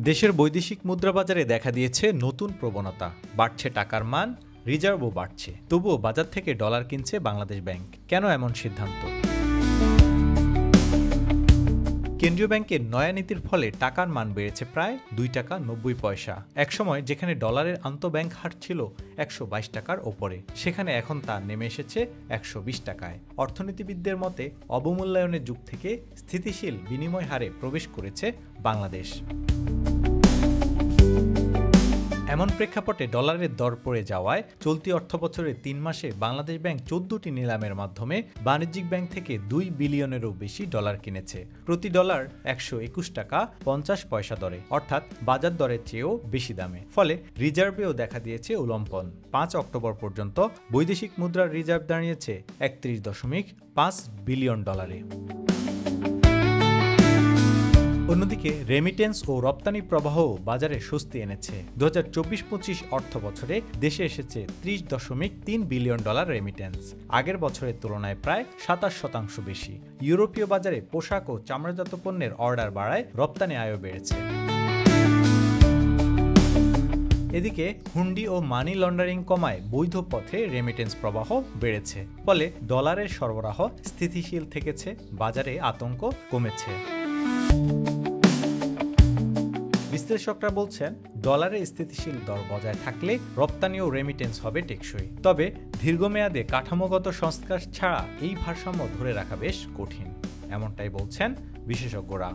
দেশের বৈদেশিক মুদ্রা বাজারে দেখা দিয়েছে নতুন প্রবণতা। বাড়ছে টাকার মান, রিজার্ভও বাড়ছে। তবুও বাজার থেকে ডলার কিনছে বাংলাদেশ ব্যাংক। কেন এমন সিদ্ধান্ত? কেন্দ্রীয় ব্যাংকের নয়া নীতির ফলে টাকার মান বেড়েছে প্রায় 2 টাকা 90 পয়সা। একসময় যেখানে ডলারের আন্তঃব্যাংক হার ছিল 122 টাকার ওপরে, সেখানে এখন তা নেমে এসেছে 120 টাকায়। অর্থনীতিবিদদের মতে অবমূল্যায়নের যুগ থেকে স্থিতিশীল বিনিময় হারে প্রবেশ করেছে বাংলাদেশ। এমন প্রেক্ষাপটে ডলারের দর পড়ে যাওয়ায় চলতি অর্থবছরের 3 মাসে বাংলাদেশ ব্যাংক 14টি নিলামের মাধ্যমে বাণিজ্যিক ব্যাংক থেকে 2 বিলিয়নেরও বেশি ডলার কিনেছে। প্রতি ডলার 121 টাকা 50 পয়সা দরে, অর্থাৎ বাজার দরের চেয়েও বেশি দামে। ফলে রিজার্ভেও দেখা দিয়েছে উল্লম্পন। 5 অক্টোবর পর্যন্ত বৈদেশিক মুদ্রার রিজার্ভ দাঁড়িয়েছে 31.5 বিলিয়ন ডলারে। অন্যদিকে রেমিটেন্স ও রপ্তানি প্রবাহ বাজারে স্বস্তি এনেছে। 2024-25 অর্থ বছরে দেশে এসেছে 30.3 বিলিয়ন ডলার রেমিটেন্স, আগের বছরের তুলনায় প্রায় 27% বেশি। ইউরোপীয় বাজারে পোশাক ও চামড়াজাত পণ্যের অর্ডার বাড়ায় রপ্তানি আয়ও বেড়েছে। এদিকে হুন্ডি ও মানি লন্ডারিং কমায় বৈধ পথে রেমিটেন্স প্রবাহ বেড়েছে। ফলে ডলারের সরবরাহ স্থিতিশীল থেকেছে, বাজারে আতঙ্ক কমেছে। বিশ্লেষকরা বলছেন, ডলারের স্থিতিশীল দর বজায় থাকলে রপ্তানি ও রেমিটেন্স হবে টেকসই। তবে দীর্ঘমেয়াদে কাঠামোগত সংস্কার ছাড়া এই ভারসাম্য ধরে রাখা বেশ কঠিন, এমনটাই বলছেন বিশেষজ্ঞরা।